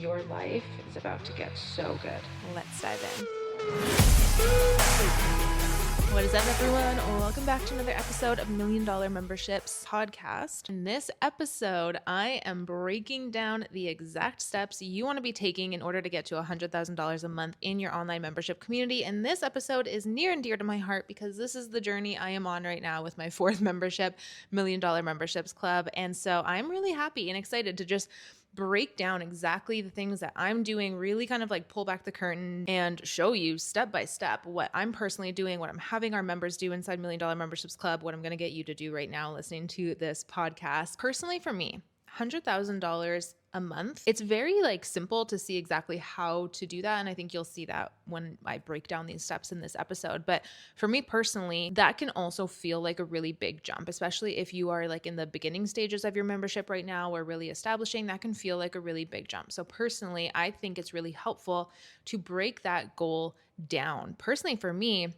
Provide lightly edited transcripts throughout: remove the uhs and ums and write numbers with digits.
Your life is about to get so good. Let's dive in. What is up, everyone? Welcome back to another episode of $1 Million Memberships podcast. In this episode, I am breaking down the exact steps you want to be taking in order to get to $100,000 a month in your online membership community. And this episode is near and dear to my heart because this is the journey I am on right now with my fourth membership, $1 Million Memberships Club. And so I'm really happy and excited to just break down exactly the things that I'm doing, really kind of like pull back the curtain and show you step by step what I'm personally doing, what I'm having our members do inside $1 Million Memberships Club, what I'm going to get you to do right now listening to this podcast. Personally, for me, $100,000 a month. It's very simple to see exactly how to do that. And I think you'll see that when I break down these steps in this episode. But for me personally, that can also feel like a really big jump, especially if you are in the beginning stages of your membership right now or really establishing, that can feel like a really big jump. So personally, I think it's really helpful to break that goal down. Personally, for me,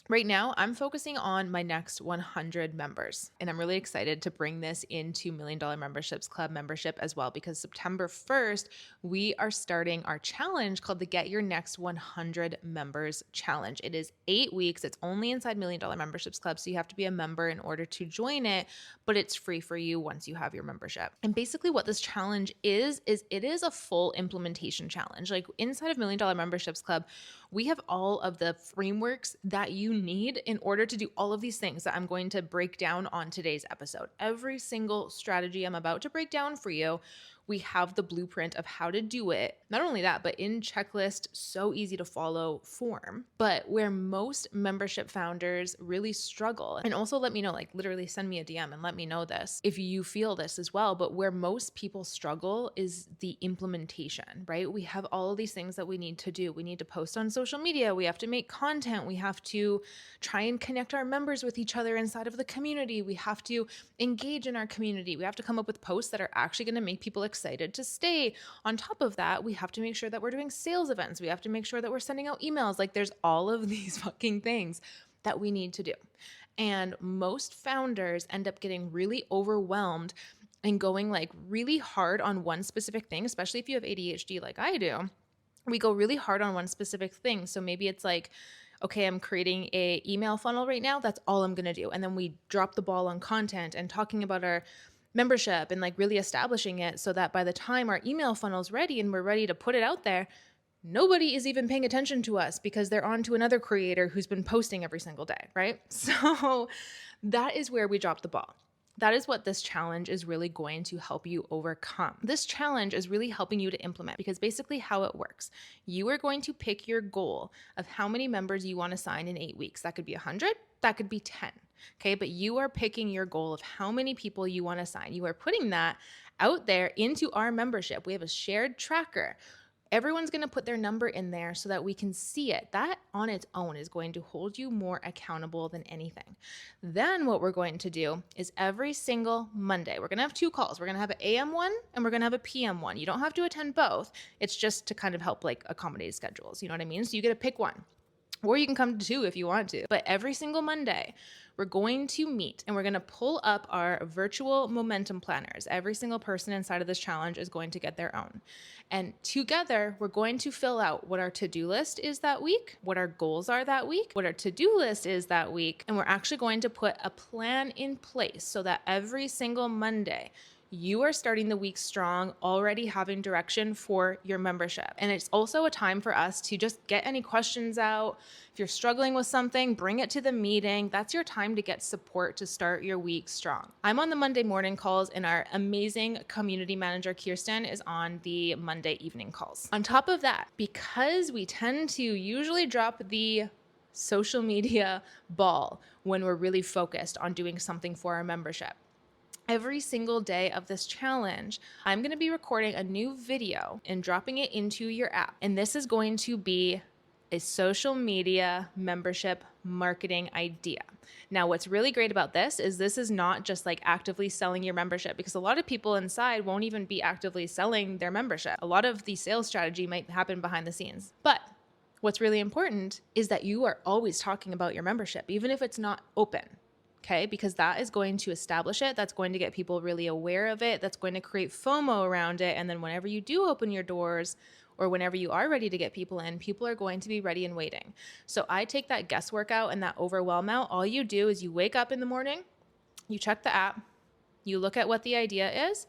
right now, I'm focusing on my next 100 members, and I'm really excited to bring this into $1 Million Memberships Club membership as well, because September 1st, we are starting our challenge called the Get Your Next 100 Members Challenge. It is 8 weeks. It's only inside $1 Million Memberships Club, so you have to be a member in order to join it, but it's free for you once you have your membership. And basically what this challenge is it is a full implementation challenge. Inside of $1 Million Memberships Club, we have all of the frameworks that you need in order to do all of these things that I'm going to break down on today's episode. Every single strategy I'm about to break down for you, we have the blueprint of how to do it. Not only that, but in checklist, so easy to follow form. But where most membership founders really struggle, and also let me know, literally send me a DM and let me know this if you feel this as well. But where most people struggle is the implementation, right? We have all of these things that we need to do. We need to post on social media. We have to make content. We have to try and connect our members with each other inside of the community. We have to engage in our community. We have to come up with posts that are actually going to make people excited to stay. On top of that, we have to make sure that we're doing sales events. We have to make sure that we're sending out emails. There's all of these fucking things that we need to do. And most founders end up getting really overwhelmed and going really hard on one specific thing, especially if you have ADHD like I do. We go really hard on one specific thing. So maybe it's okay, I'm creating a email funnel right now. That's all I'm going to do. And then we drop the ball on content and talking about our membership and really establishing it so that by the time our email funnel is ready and we're ready to put it out there, nobody is even paying attention to us because they're on to another creator who's been posting every single day, right? So that is where we drop the ball. That is what this challenge is really going to help you overcome. This challenge is really helping you to implement because basically how it works, you are going to pick your goal of how many members you want to sign in 8 weeks. That could be 100, that could be 10. Okay, but you are picking your goal of how many people you want to sign. You are putting that out there into our membership. We have a shared tracker. Everyone's going to put their number in there so that we can see it. That on its own is going to hold you more accountable than anything. Then what we're going to do is every single Monday, we're going to have 2 calls. We're going to have an AM one and we're going to have a PM one. You don't have to attend both. It's just to kind of help accommodate schedules. You know what I mean? So you get to pick one. Or you can come to 2 if you want to. But every single Monday, we're going to meet and we're going to pull up our virtual momentum planners. Every single person inside of this challenge is going to get their own. And together, we're going to fill out what our to-do list is that week, what our goals are that week, what our to-do list is that week. And we're actually going to put a plan in place so that every single Monday, you are starting the week strong, already having direction for your membership. And it's also a time for us to just get any questions out. If you're struggling with something, bring it to the meeting. That's your time to get support to start your week strong. I'm on the Monday morning calls and our amazing community manager, Kirsten, is on the Monday evening calls. On top of that, because we tend to usually drop the social media ball when we're really focused on doing something for our membership, every single day of this challenge, I'm going to be recording a new video and dropping it into your app. And this is going to be a social media membership marketing idea. Now, what's really great about this is not just actively selling your membership, because a lot of people inside won't even be actively selling their membership. A lot of the sales strategy might happen behind the scenes. But what's really important is that you are always talking about your membership, even if it's not open. Okay, because that is going to establish it. That's going to get people really aware of it. That's going to create FOMO around it. And then whenever you do open your doors, or whenever you are ready to get people in, people are going to be ready and waiting. So I take that guesswork out and that overwhelm out. All you do is you wake up in the morning, you check the app, you look at what the idea is.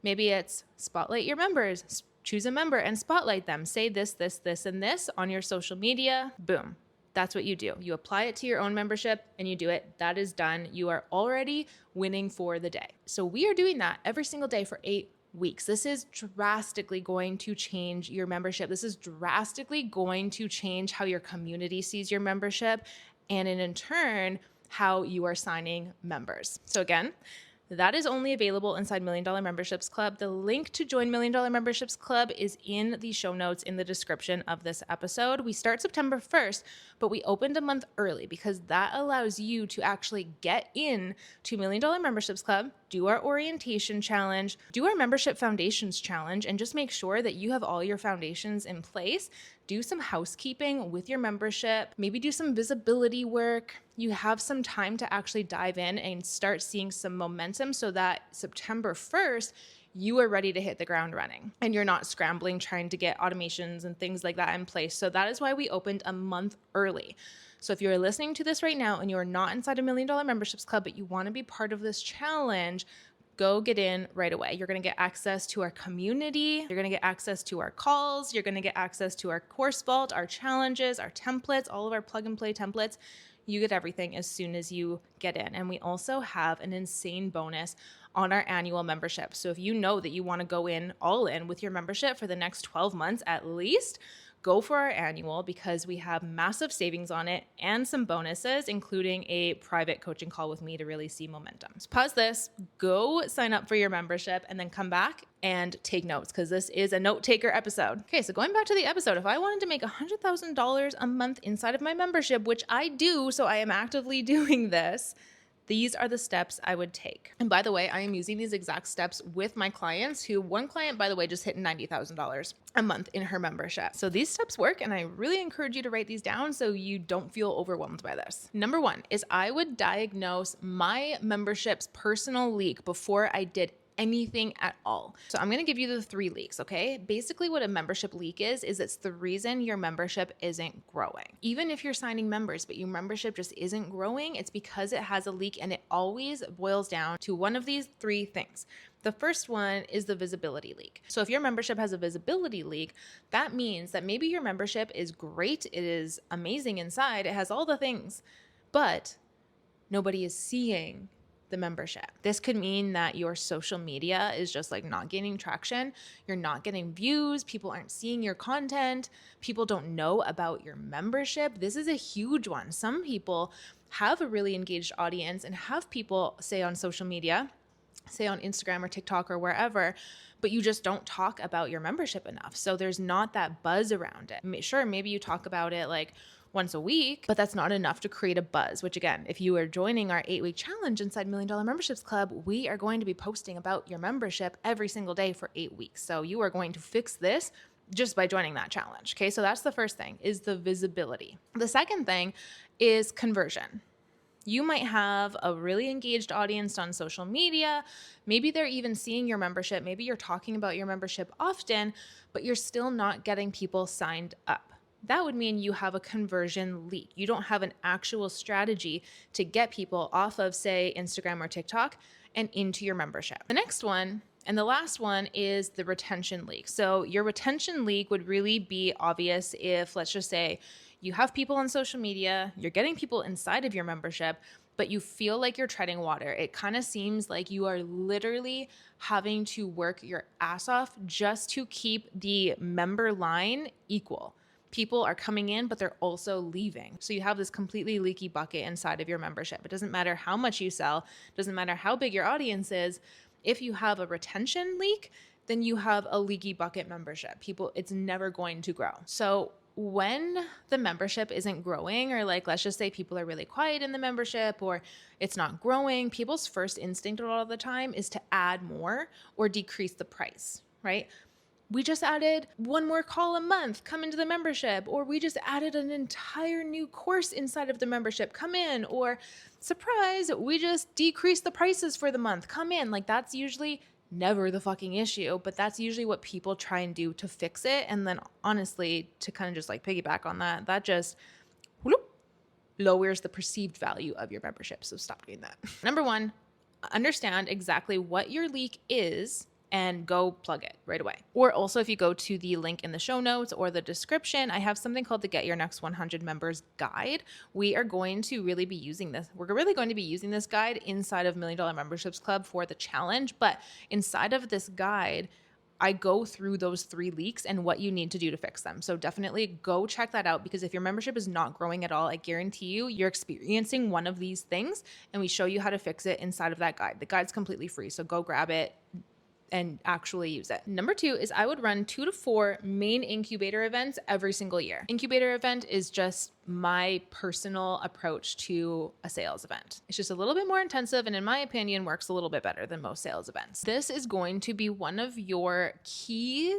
Maybe it's spotlight your members, choose a member and spotlight them. Say this, this, this, and this on your social media. Boom. That's what you do. You apply it to your own membership and you do it. That is done. You are already winning for the day. So we are doing that every single day for 8 weeks. This is drastically going to change your membership. This is drastically going to change how your community sees your membership and in turn, how you are signing members. So again, that is only available inside $1 Million Memberships Club. The link to join $1 Million Memberships Club is in the show notes in the description of this episode. We start September 1st, but we opened a month early because that allows you to actually get in to $1 Million Memberships Club, do our orientation challenge, do our membership foundations challenge, and just make sure that you have all your foundations in place. Do some housekeeping with your membership, maybe do some visibility work. You have some time to actually dive in and start seeing some momentum so that September 1st, you are ready to hit the ground running and you're not scrambling trying to get automations and things like that in place. So that is why we opened a month early. So if you're listening to this right now and you're not inside $1 Million Memberships Club, but you want to be part of this challenge, go get in right away. You're going to get access to our community. You're going to get access to our calls. You're going to get access to our course vault, our challenges, our templates, all of our plug and play templates. You get everything as soon as you get in. And we also have an insane bonus on our annual membership. So if you know that you want to go in all in with your membership for the next 12 months at least, go for our annual because we have massive savings on it and some bonuses, including a private coaching call with me to really see momentum. So pause this, go sign up for your membership, and then come back and take notes because this is a note taker episode. Okay, so going back to the episode, if I wanted to make $100,000 a month inside of my membership, which I do, so I am actively doing this, these are the steps I would take. And by the way, I am using these exact steps with my clients who, one client, by the way, just hit $90,000 a month in her membership. So these steps work, and I really encourage you to write these down so you don't feel overwhelmed by this. Number one is I would diagnose my membership's personal leak before I did anything at all. So I'm going to give you the 3 leaks, okay? Basically what a membership leak is it's the reason your membership isn't growing. Even if you're signing members, but your membership just isn't growing, it's because it has a leak, and it always boils down to one of these 3 things. The first one is the visibility leak. So if your membership has a visibility leak, that means that maybe your membership is great, it is amazing inside, it has all the things, but nobody is seeing the membership. This could mean that your social media is just like not gaining traction. You're not getting views. People aren't seeing your content. People don't know about your membership. This is a huge one. Some people have a really engaged audience and have people say on social media, say on Instagram or TikTok or wherever, but you just don't talk about your membership enough. So there's not that buzz around it. Sure, maybe you talk about it like once a week, but that's not enough to create a buzz, which again, if you are joining our 8-week challenge inside $1 Million Memberships Club, we are going to be posting about your membership every single day for 8 weeks. So you are going to fix this just by joining that challenge. Okay, so that's the first thing, is the visibility. The second thing is conversion. You might have a really engaged audience on social media. Maybe they're even seeing your membership. Maybe you're talking about your membership often, but you're still not getting people signed up. That would mean you have a conversion leak. You don't have an actual strategy to get people off of, say, Instagram or TikTok and into your membership. The next one, and the last one, is the retention leak. So your retention leak would really be obvious if, let's just say, you have people on social media, you're getting people inside of your membership, but you feel like you're treading water. It kind of seems like you are literally having to work your ass off just to keep the member line equal. People are coming in, but they're also leaving. So you have this completely leaky bucket inside of your membership. It doesn't matter how much you sell, doesn't matter how big your audience is. If you have a retention leak, then you have a leaky bucket membership. It's never going to grow. So when the membership isn't growing, or like, let's just say people are really quiet in the membership or it's not growing, people's first instinct a lot of the time is to add more or decrease the price, right? we just added one more call a month, come into the membership, or we just added an entire new course inside of the membership, come in, or surprise, we just decreased the prices for the month, come in. Like that's usually never the fucking issue, but that's usually what people try and do to fix it. And then honestly, to kind of just like piggyback on that, that just whoop, lowers the perceived value of your membership. So stop doing that. Number one, understand exactly what your leak is and go plug it right away. Or also if you go to the link in the show notes or the description, I have something called the Get Your Next 100 Members Guide. We are going to really be using this. We're really going to be using this guide inside of $1 Million Memberships Club for the challenge. But inside of this guide, I go through those 3 leaks and what you need to do to fix them. So definitely go check that out, because if your membership is not growing at all, I guarantee you're experiencing one of these things, and we show you how to fix it inside of that guide. The guide's completely free, so go grab it and actually use it. Number 2 is I would run 2 to 4 main incubator events every single year. Incubator event is just my personal approach to a sales event. It's just a little bit more intensive, and in my opinion, works a little bit better than most sales events. This is going to be one of your key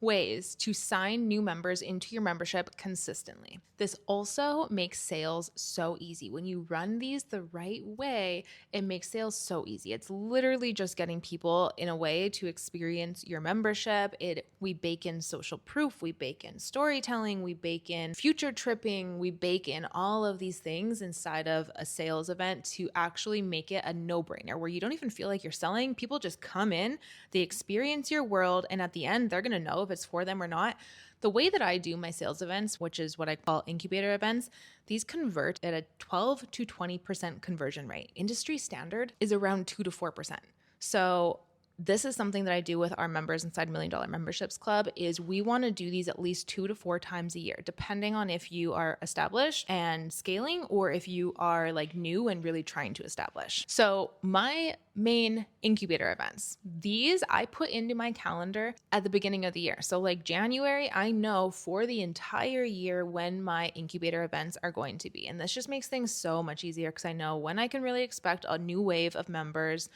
ways to sign new members into your membership consistently. This also makes sales so easy. When you run these the right way, it makes sales so easy. It's literally just getting people in a way to experience your membership. We bake in social proof, we bake in storytelling, we bake in future tripping, we bake in all of these things inside of a sales event to actually make it a no-brainer where you don't even feel like you're selling. People just come in, they experience your world, and at the end, they're going to know if it's for them or not. The way that I do my sales events, which is what I call incubator events, these convert at a 12 to 20% conversion rate. Industry standard is around 2 to 4%. So this is something that I do with our members inside $1 Million Memberships Club is we want to do these at least 2 to 4 times a year, depending on if you are established and scaling or if you are like new and really trying to establish. So my main incubator events, these I put into my calendar at the beginning of the year. So like January, I know for the entire year when my incubator events are going to be. And this just makes things so much easier because I know when I can really expect a new wave of members.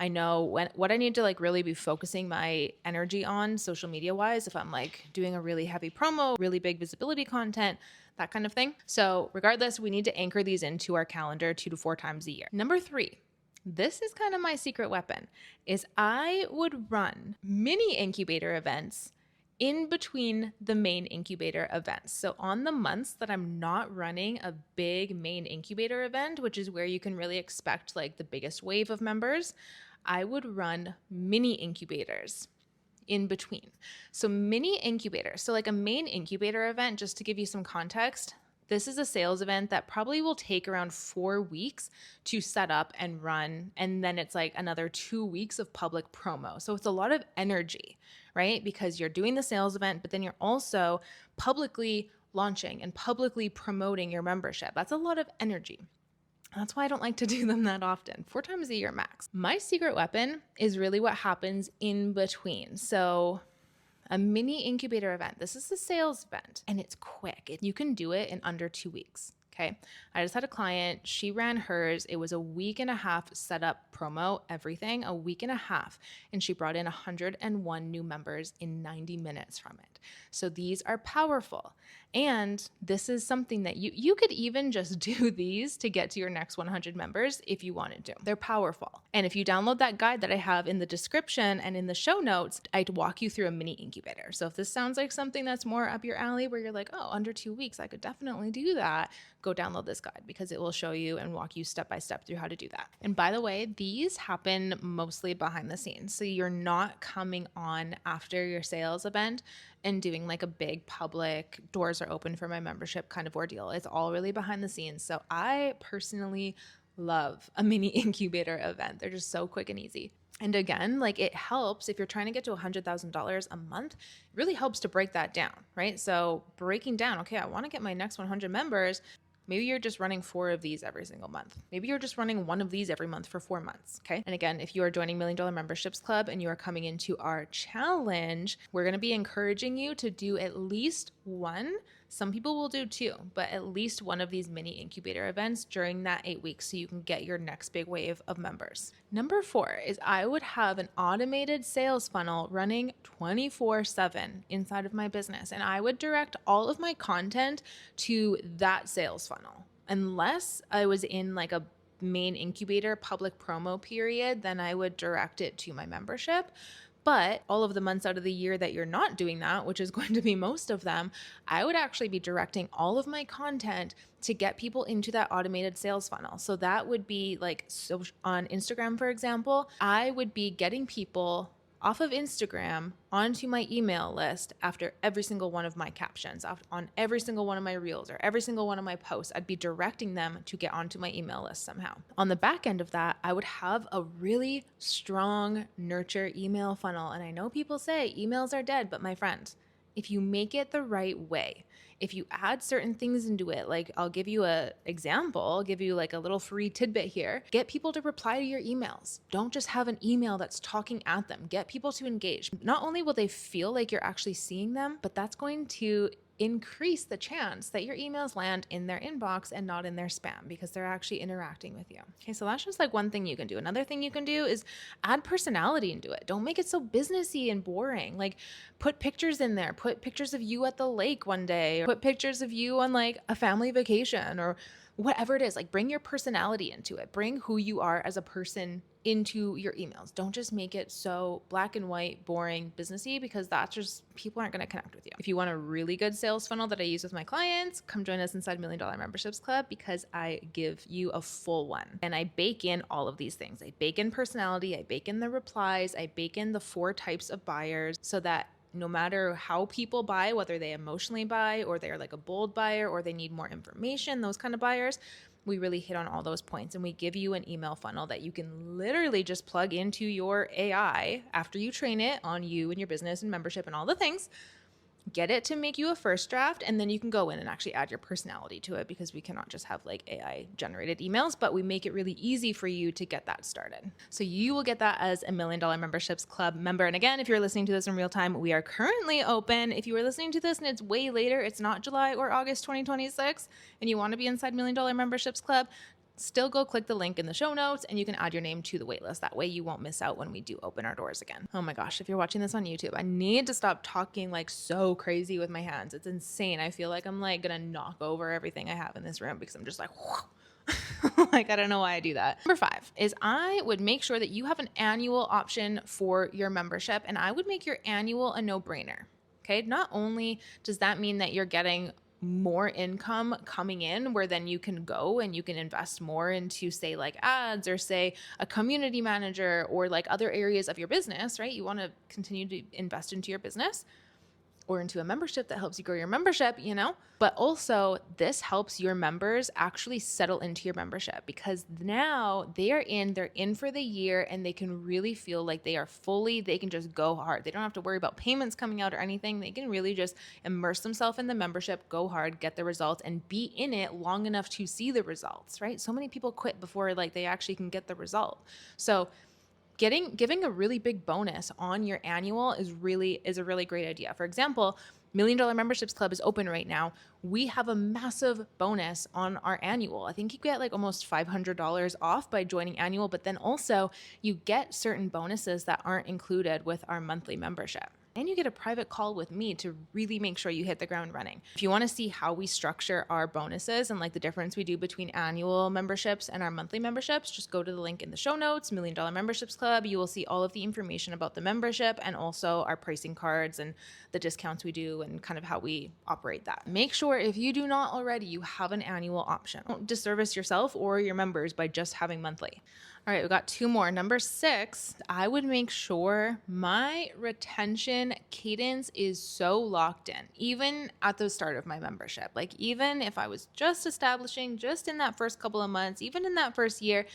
I know what I need to like really be focusing my energy on social media wise, if I'm like doing a really heavy promo, really big visibility content, that kind of thing. So regardless, we need to anchor these into our calendar 2 to 4 times a year. Number 3, this is kind of my secret weapon, is I would run mini incubator events in between the main incubator events. So on the months that I'm not running a big main incubator event, which is where you can really expect like the biggest wave of members, I would run mini incubators in between. So mini incubators, so like a main incubator event, just to give you some context, this is a sales event that probably will take around 4 weeks to set up and run. And then it's like another 2 weeks of public promo. So it's a lot of energy, right? Because you're doing the sales event, but then you're also publicly launching and publicly promoting your membership. That's a lot of energy. That's why I don't like to do them that often, 4 times a year max. My secret weapon is really what happens in between. So a mini incubator event, this is a sales event and it's quick. You can do it in under 2 weeks. Okay. I just had a client, she ran hers. It was a week and a half setup, promo, everything, a week and a half. And she brought in 101 new members in 90 minutes from it. So these are powerful. And this is something that you could even just do these to get to your next 100 members if you wanted to. They're powerful. And if you download that guide that I have in the description and in the show notes, I'd walk you through a mini incubator. So if this sounds like something that's more up your alley where you're like, oh, under 2 weeks, I could definitely do that, go download this guide because it will show you and walk you step by step through how to do that. And by the way, these happen mostly behind the scenes. So you're not coming on after your sales event and doing like a big public doors are open for my membership kind of ordeal. It's all really behind the scenes. So I personally love a mini incubator event. They're just so quick and easy. And again, like it helps if you're trying to get to $100,000 a month, it really helps to break that down, right? So breaking down, okay, I want to get my next 100 members. Maybe you're just running 4 of these every single month. Maybe you're just running 1 of these every month for 4 months, okay? And again, if you are joining $1 Million Memberships Club and you are coming into our challenge, we're gonna be encouraging you to do at least 1 Some people will do 2, but at least one of these mini incubator events during that 8 weeks so you can get your next big wave of members. Number 4 is I would have an automated sales funnel running 24/7 inside of my business, and I would direct all of my content to that sales funnel. Unless I was in like a main incubator public promo period, then I would direct it to my membership. But all of the months out of the year that you're not doing that, which is going to be most of them, I would actually be directing all of my content to get people into that automated sales funnel. So that would be like, so on Instagram, for example, I would be getting people off of Instagram onto my email list after every single one of my captions, on every single one of my reels or every single one of my posts. I'd be directing them to get onto my email list somehow. On the back end of that, I would have a really strong nurture email funnel. And I know people say emails are dead, but my friends, if you make it the right way, if you add certain things into it, like I'll give you an example, I'll give you like a little free tidbit here. Get people to reply to your emails. Don't just have an email that's talking at them. Get people to engage. Not only will they feel like you're actually seeing them, but that's going to increase the chance that your emails land in their inbox and not in their spam because they're actually interacting with you. Okay, so that's just like one thing you can do. Another thing you can do is add personality into it. Don't make it so businessy and boring. Like put pictures in there, put pictures of you at the lake one day, or put pictures of you on like a family vacation or whatever it is. Like bring your personality into it. Bring who you are as a person into your emails. Don't just make it so black and white, boring, businessy, because that's just, people aren't going to connect with you. If you want a really good sales funnel that I use with my clients, come join us inside $1 Million Memberships Club because I give you a full one. And I bake in all of these things. I bake in personality, I bake in the replies, I bake in the 4 types of buyers so that no matter how people buy, whether they emotionally buy or they're like a bold buyer or they need more information, those kind of buyers, we really hit on all those points. And we give you an email funnel that you can literally just plug into your AI after you train it on you and your business and membership and all the things. Get it to make you a first draft, and then you can go in and actually add your personality to it because we cannot just have like AI generated emails, but we make it really easy for you to get that started. So you will get that as a $1 Million Memberships Club member. And again, if you're listening to this in real time, we are currently open. If you are listening to this and it's way later, it's not July or August 2026, and you want to be inside $1 Million Memberships Club, still go click the link in the show notes and you can add your name to the waitlist. That way you won't miss out when we do open our doors again. Oh my gosh, if you're watching this on YouTube, I need to stop talking like so crazy with my hands. It's insane. I feel like I'm like gonna knock over everything I have in this room because I'm just like, like, I don't know why I do that. Number 5 is I would make sure that you have an annual option for your membership, and I would make your annual a no-brainer. Okay, not only does that mean that you're getting more income coming in where then you can go and you can invest more into say like ads or say a community manager or like other areas of your business, right? You want to continue to invest into your business or into a membership that helps you grow your membership, you know, but also this helps your members actually settle into your membership because now they're in for the year and they can really feel like they can just go hard. They don't have to worry about payments coming out or anything. They can really just immerse themselves in the membership, go hard, get the results, and be in it long enough to see the results, right? So many people quit before like they actually can get the result. So giving a really big bonus on your annual is a really great idea. For example, $1 Million Memberships Club is open right now. We have a massive bonus on our annual. I think you get like almost $500 off by joining annual, but then also you get certain bonuses that aren't included with our monthly membership. And you get a private call with me to really make sure you hit the ground running. If you want to see how we structure our bonuses and like the difference we do between annual memberships and our monthly memberships, just go to the link in the show notes, $1 Million Memberships Club. You will see all of the information about the membership and also our pricing cards and the discounts we do and kind of how we operate that. Make sure if you do not already, you have an annual option. Don't disservice yourself or your members by just having monthly. All right, we got 2 more. Number 6, I would make sure my retention cadence is so locked in, even at the start of my membership. Like even if I was just establishing, just in that first couple of months, even in that first year,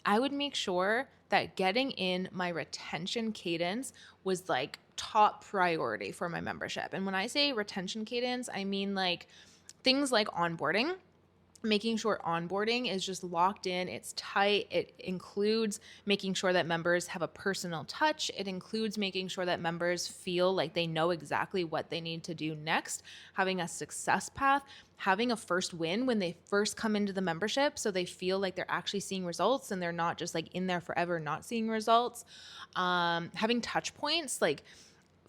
I would make sure that getting in my retention cadence was like top priority for my membership. And when I say retention cadence, I mean like things like onboarding. making sure onboarding is just locked in, it's tight. It includes making sure that members have a personal touch. It includes making sure that members feel like they know exactly what they need to do next, having a success path, having a first win when they first come into the membership so they feel like they're actually seeing results and they're not just like in there forever not seeing results. Having touch points like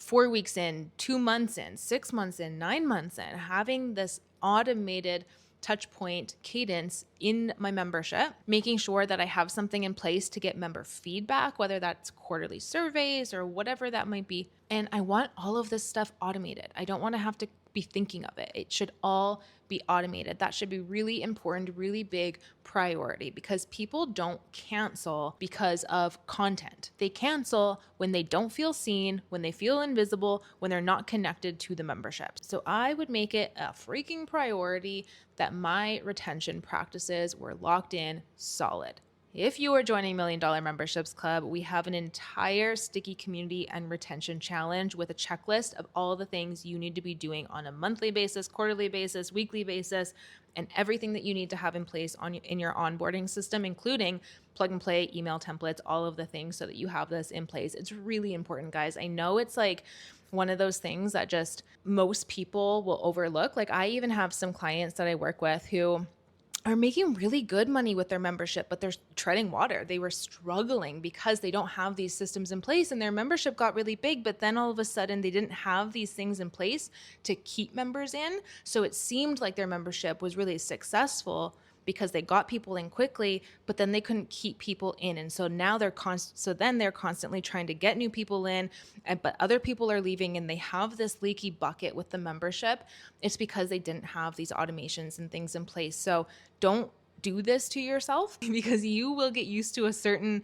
4 weeks in, 2 months in, 6 months in, 9 months in, having this automated touch point cadence in my membership, making sure that I have something in place to get member feedback, whether that's quarterly surveys or whatever that might be. And I want all of this stuff automated. I don't want to have to be thinking of it. It should all be automated. That should be really important, really big priority, because people don't cancel because of content. They cancel when they don't feel seen, when they feel invisible, when they're not connected to the membership. So I would make it a freaking priority that my retention practices were locked in solid. If you are joining $1 Million Memberships Club, we have an entire sticky community and retention challenge with a checklist of all the things you need to be doing on a monthly basis, quarterly basis, weekly basis, and everything that you need to have in place in your onboarding system, including plug and play, email templates, all of the things so that you have this in place. It's really important, guys. I know it's like one of those things that just most people will overlook. Like I even have some clients that I work with who are making really good money with their membership, but they're treading water. They were struggling because they don't have these systems in place, and their membership got really big, but then all of a sudden they didn't have these things in place to keep members in. So it seemed like their membership was really successful because they got people in quickly, but then they couldn't keep people in. And so now they're constantly trying to get new people in, but other people are leaving and they have this leaky bucket with the membership. It's because they didn't have these automations and things in place. So don't do this to yourself because you will get used to a certain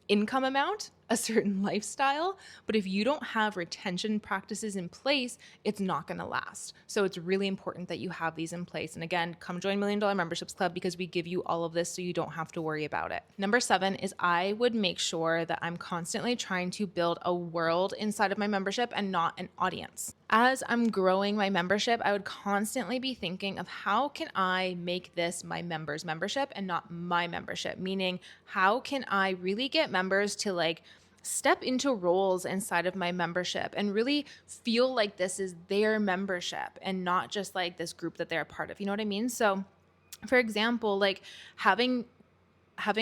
income amount, a certain lifestyle, but if you don't have retention practices in place, it's not going to last. So it's really important that you have these in place. And again, come join $1 Million Memberships Club because we give you all of this so you don't have to worry about it. Number 7 is I would make sure that I'm constantly trying to build a world inside of my membership and not an audience. As I'm growing my membership, I would constantly be thinking of how can I make this my members' membership and not my membership? Meaning, how can I really get members to like step into roles inside of my membership and really feel like this is their membership and not just like this group that they're a part of. You know what I mean? So for example, like having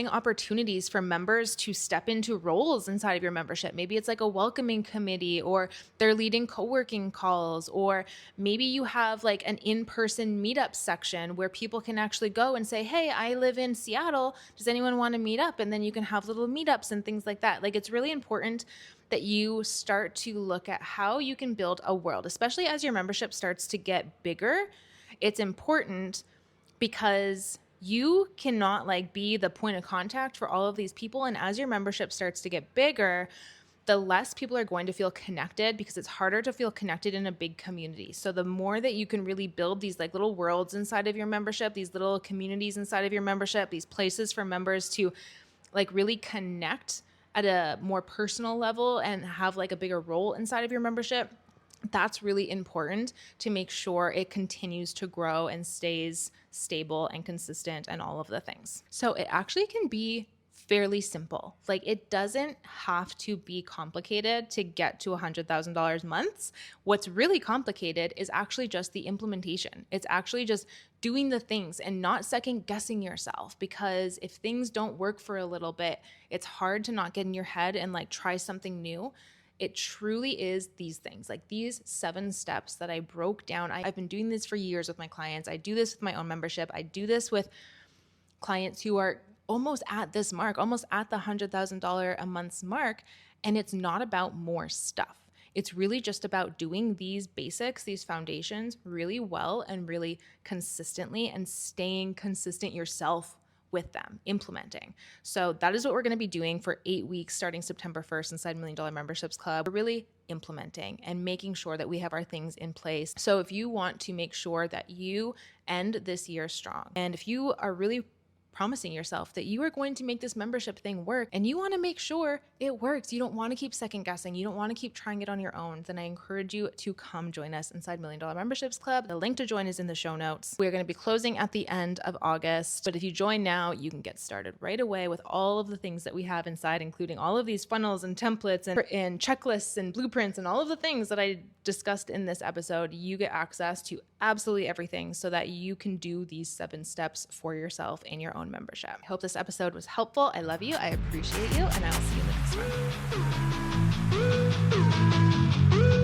opportunities for members to step into roles inside of your membership. Maybe it's like a welcoming committee, or they're leading co-working calls, or maybe you have like an in-person meetup section where people can actually go and say, hey, I live in Seattle. Does anyone want to meet up? And then you can have little meetups and things like that. Like it's really important that you start to look at how you can build a world, especially as your membership starts to get bigger. It's important because you cannot like be the point of contact for all of these people. And as your membership starts to get bigger, the less people are going to feel connected because it's harder to feel connected in a big community. So the more that you can really build these like little worlds inside of your membership, these little communities inside of your membership, these places for members to like really connect at a more personal level and have like a bigger role inside of your membership, that's really important to make sure it continues to grow and stays stable and consistent and all of the things. So it actually can be fairly simple. Like it doesn't have to be complicated to get to $100,000 months. What's really complicated is actually just the implementation. It's actually just doing the things and not second guessing yourself, because if things don't work for a little bit, it's hard to not get in your head and like try something new. It truly is these things, like these 7 steps that I broke down. I've been doing this for years with my clients. I do this with my own membership. I do this with clients who are almost at this mark, almost at the $100,000 a month's mark. And it's not about more stuff. It's really just about doing these basics, these foundations really well and really consistently, and staying consistent yourself with them, implementing. So that is what we're going to be doing for 8 weeks starting September 1st inside $1 Million Memberships Club. We're really implementing and making sure that we have our things in place. So if you want to make sure that you end this year strong, and if you are really promising yourself that you are going to make this membership thing work and you want to make sure it works. You don't want to keep second guessing. You don't want to keep trying it on your own. Then I encourage you to come join us inside $1 Million Memberships Club. The link to join is in the show notes. We're going to be closing at the end of August, but if you join now, you can get started right away with all of the things that we have inside, including all of these funnels and templates and checklists and blueprints and all of the things that I discussed in this episode. You get access to absolutely everything so that you can do these 7 steps for yourself in your own membership. I hope this episode was helpful. I love you. I appreciate you. And I will see you in the next one.